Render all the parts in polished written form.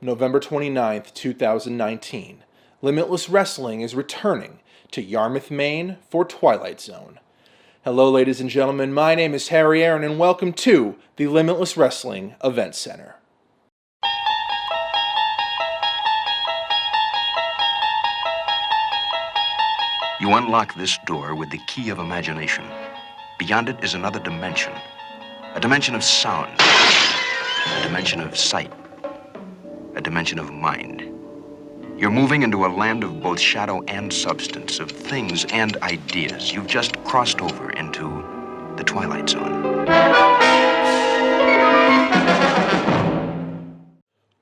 November 29th, 2019, Limitless Wrestling is returning to Yarmouth, Maine for Twilight Zone. Hello, ladies and gentlemen, my name is Harry Aaron, and welcome to the Limitless Wrestling Event Center. You unlock this door with the key of imagination. Beyond it is another dimension. A dimension of sound. A dimension of sight. A dimension of mind. You're moving into a land of both shadow and substance, of things and ideas. You've just crossed over into the Twilight Zone.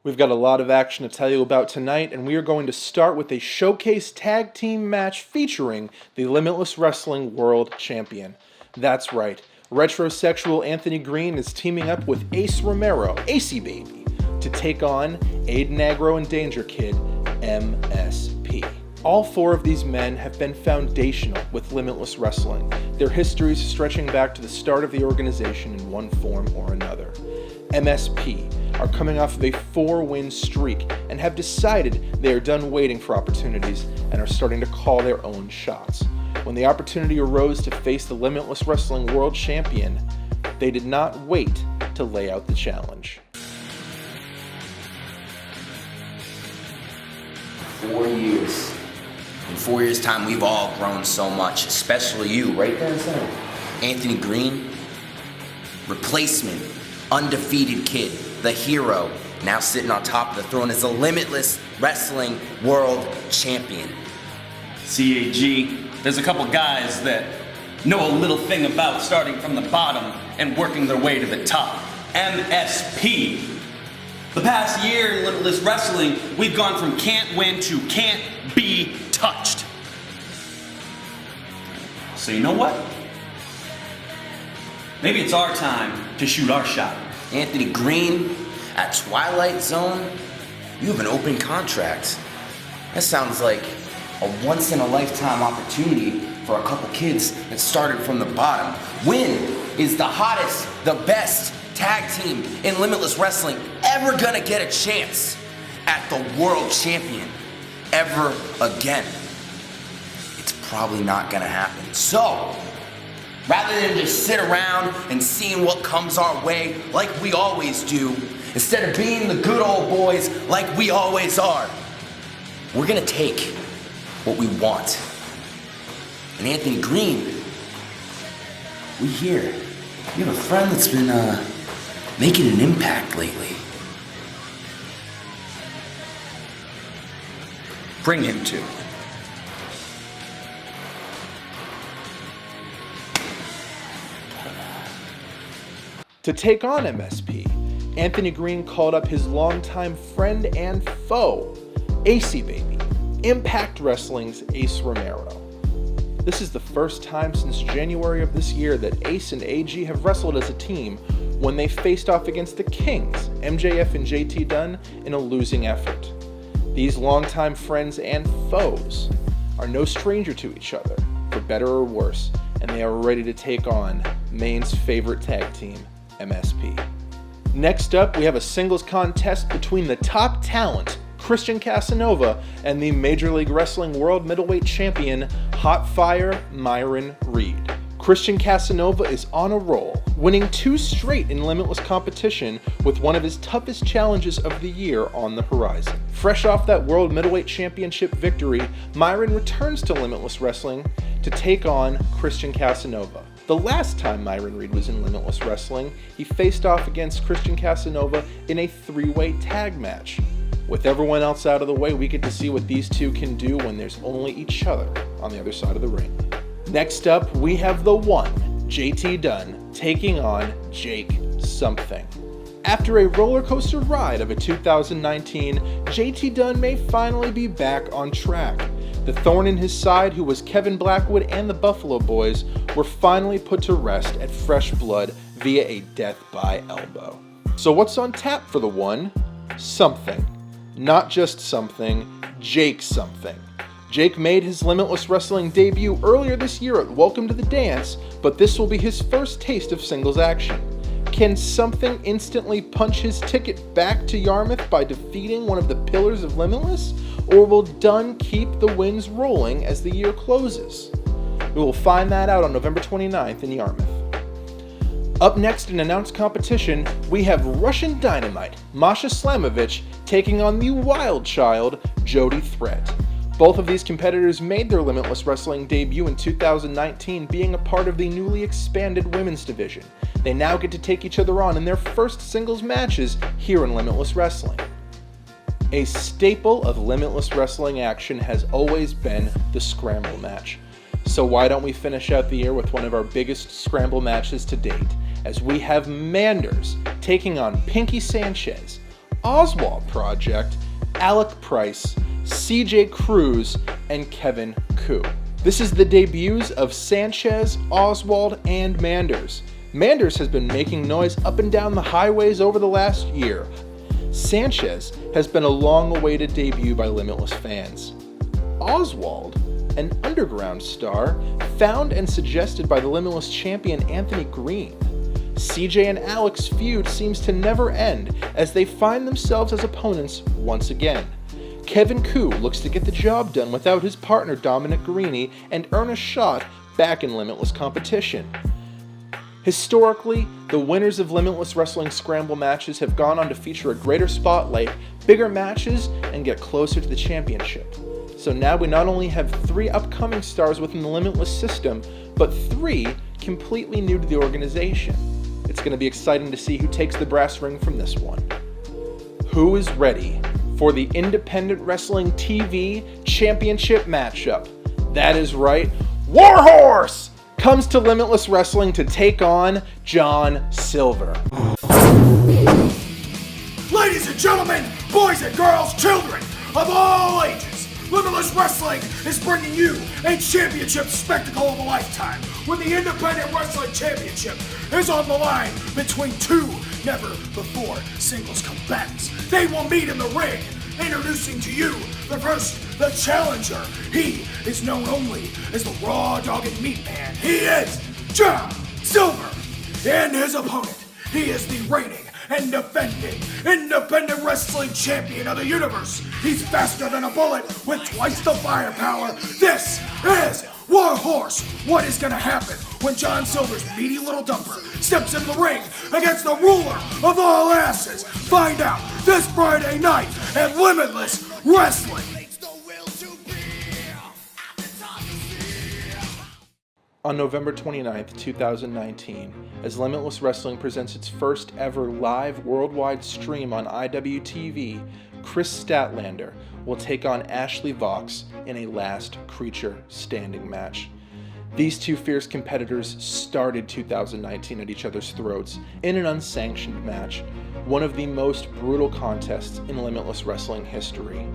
We've got a lot of action to tell you about tonight, and we are going to start with a showcase tag team match featuring the Limitless Wrestling World Champion. That's right, retrosexual Anthony Green is teaming up with Ace Romero, AC Baby, to take on Aiden Agro and Danger Kid, MSP. All four of these men have been foundational with Limitless Wrestling, their histories stretching back to the start of the organization in one form or another. MSP are coming off of a 4-win streak and have decided they are done waiting for opportunities and are starting to call their own shots. When the opportunity arose to face the Limitless Wrestling World Champion, they did not wait to lay out the challenge. 4 years. In 4 years' time, we've all grown so much, especially you, right there in center. Anthony Green, replacement, undefeated kid, the hero, now sitting on top of the throne as the Limitless Wrestling World Champion. CAG, there's a couple guys that know a little thing about starting from the bottom and working their way to the top. MSP. The past year in Limitless Wrestling, we've gone from can't win to can't be touched. So you know what? Maybe it's our time to shoot our shot. Anthony Green, at Twilight Zone, you have an open contract. That sounds like a once-in-a-lifetime opportunity for a couple kids that started from the bottom. When is the hottest, the best tag team in Limitless Wrestling ever gonna get a chance at the World Champion ever again? It's probably not gonna happen. So, rather than just sit around and seeing what comes our way like we always do, instead of being the good old boys like we always are, we're gonna take what we want. And Anthony Green, we hear you have a friend that's been making an impact lately. Bring him to. To take on MSP, Anthony Green called up his longtime friend and foe, AC Baby, Impact Wrestling's Ace Romero. This is the first time since January of this year that Ace and AG have wrestled as a team when they faced off against the Kings, MJF and JT Dunn, in a losing effort. These longtime friends and foes are no stranger to each other, for better or worse, and they are ready to take on Maine's favorite tag team, MSP. Next up, we have a singles contest between the top talent, Christian Casanova, and the Major League Wrestling World Middleweight Champion, Hot Fire Myron Reed. Christian Casanova is on a roll, winning 2 straight in Limitless competition with one of his toughest challenges of the year on the horizon. Fresh off that World Middleweight Championship victory, Myron returns to Limitless Wrestling to take on Christian Casanova. The last time Myron Reed was in Limitless Wrestling, he faced off against Christian Casanova in a 3-way tag match. With everyone else out of the way, we get to see what these two can do when there's only each other on the other side of the ring. Next up, we have the one, JT Dunn, taking on Jake Something. After a roller coaster ride of a 2019, JT Dunn may finally be back on track. The thorn in his side, who was Kevin Blackwood and the Buffalo Boys, were finally put to rest at Fresh Blood via a death by elbow. So what's on tap for the one? Something. Not just something, Jake Something. Jake made his Limitless Wrestling debut earlier this year at Welcome to the Dance, but this will be his first taste of singles action. Can something instantly punch his ticket back to Yarmouth by defeating one of the pillars of Limitless? Or will Dunn keep the wins rolling as the year closes? We will find that out on November 29th in Yarmouth. Up next in announced competition, we have Russian Dynamite, Masha Slamovich, taking on the Wild Child, Jody Threat. Both of these competitors made their Limitless Wrestling debut in 2019, being a part of the newly expanded women's division. They now get to take each other on in their first singles matches here in Limitless Wrestling. A staple of Limitless Wrestling action has always been the scramble match. So why don't we finish out the year with one of our biggest scramble matches to date, as we have Manders taking on Pinky Sanchez, Oswald Project, Alec Price, CJ Cruz, and Kevin Koo. This is the debuts of Sanchez, Oswald, and Manders. Manders has been making noise up and down the highways over the last year. Sanchez has been a long-awaited debut by Limitless fans. Oswald, an underground star, found and suggested by the Limitless champion Anthony Green. CJ and Alec's feud seems to never end as they find themselves as opponents once again. Kevin Koo looks to get the job done without his partner Dominic Guarini and earn a shot back in Limitless competition. Historically, the winners of Limitless Wrestling Scramble matches have gone on to feature a greater spotlight, bigger matches, and get closer to the championship. So now we not only have 3 upcoming stars within the Limitless system, but 3 completely new to the organization. It's going to be exciting to see who takes the brass ring from this one. Who is ready for the Independent Wrestling TV Championship matchup? That is right, Warhorse comes to Limitless Wrestling to take on John Silver. Ladies and gentlemen, boys and girls, children of all ages, Limitless Wrestling is bringing you a championship spectacle of a lifetime when the Independent Wrestling Championship is on the line between 2 never-before singles combatants. They will meet in the ring. Introducing to you the challenger. He is known only as the Raw Dog and Meat Man. He is John Silver. And his opponent, he is the reigning and defending Independent Wrestling Champion of the Universe. He's faster than a bullet with twice the firepower. This is Warhorse. What is gonna happen when John Silver's meaty little dumper steps in the ring against the ruler of all asses? Find out this Friday night at Limitless Wrestling. On November 29th, 2019, as Limitless Wrestling presents its first ever live worldwide stream on IWTV, Chris Statlander will take on Ashley Vox in a last creature standing match. These 2 fierce competitors started 2019 at each other's throats in an unsanctioned match, one of the most brutal contests in Limitless Wrestling history.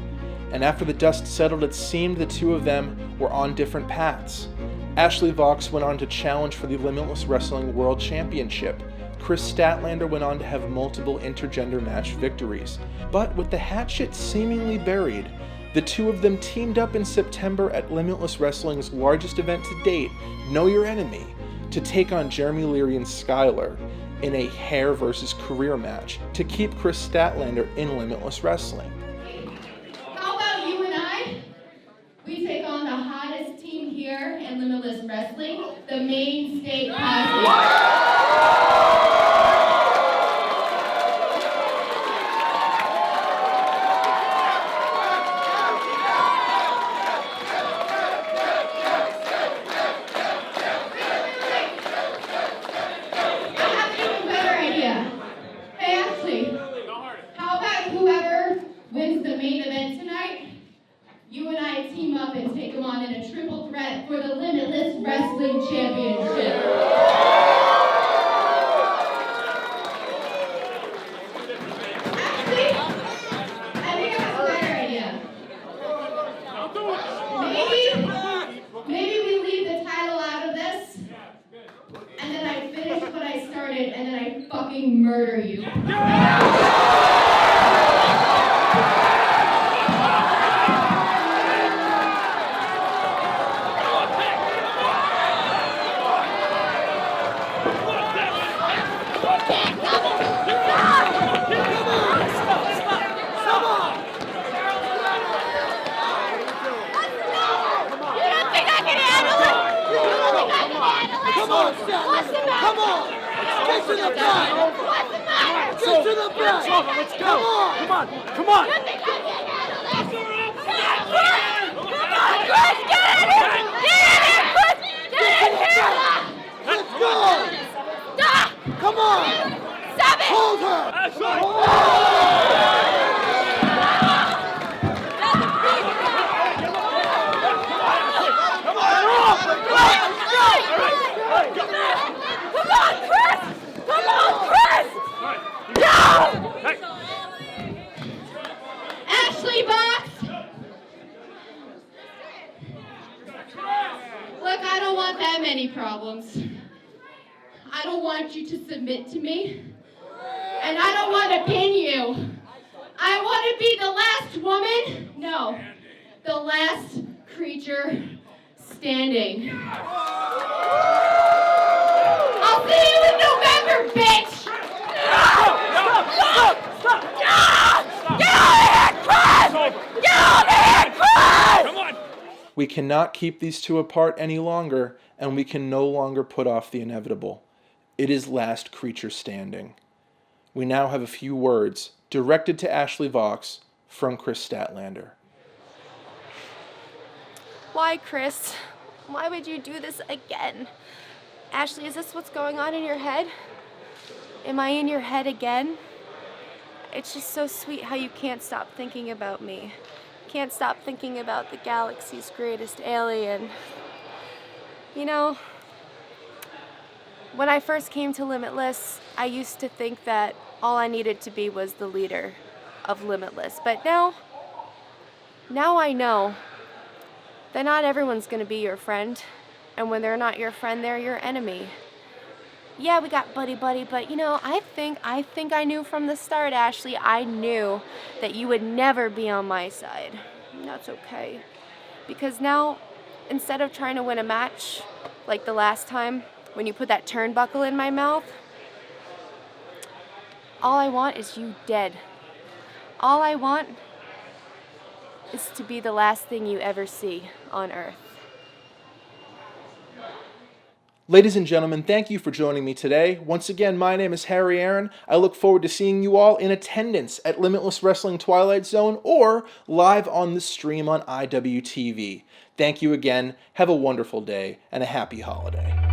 And after the dust settled, it seemed the 2 of them were on different paths. Ashley Vox went on to challenge for the Limitless Wrestling World Championship. Chris Statlander went on to have multiple intergender match victories. But with the hatchet seemingly buried, the 2 of them teamed up in September at Limitless Wrestling's largest event to date, Know Your Enemy, to take on Jeremy Leary and Skylar in a hair versus career match to keep Chris Statlander in Limitless Wrestling. How about you and I? We take on the hottest team here in Limitless Wrestling, the Maine State Classic. For the Limitless Wrestling Championship. Actually, I think I have a better idea. Maybe we leave the title out of this, and then I finish what I started, and then I fucking murder you. to the back! What's the matter? Get to the back! Let's go! Come on! Come on! You think I can handle this? Come on, Chris! Get in here! Get in here, Chris! Get in here! Let's go! Stop! Come on! Stop it! Hold her! Come on, Chris! Come on, Chris! No! Ashley Box! Look, I don't want that many problems. I don't want you to submit to me. And I don't want to pin you. I want to be the last woman. No, the last creature standing. I'll see you in November, bitch! Stop! Get out of here, Chris! Get out of here, Chris! Come on! We cannot keep these two apart any longer, and we can no longer put off the inevitable. It is last creature standing. We now have a few words directed to Ashley Vox from Chris Statlander. Why, Chris? Why would you do this again? Ashley, is this what's going on in your head? Am I in your head again? It's just so sweet how you can't stop thinking about me. Can't stop thinking about the galaxy's greatest alien. You know, when I first came to Limitless, I used to think that all I needed to be was the leader of Limitless. But now I know that not everyone's gonna be your friend. And when they're not your friend, they're your enemy. Yeah, we got buddy-buddy, but you know, I think I knew from the start, Ashley, I knew that you would never be on my side. And that's okay. Because now, instead of trying to win a match, like the last time, when you put that turnbuckle in my mouth, all I want is you dead. All I want is to be the last thing you ever see on Earth. Ladies and gentlemen, thank you for joining me today. Once again, my name is Harry Aaron. I look forward to seeing you all in attendance at Limitless Wrestling Twilight Zone or live on the stream on IWTV. Thank you again. Have a wonderful day and a happy holiday.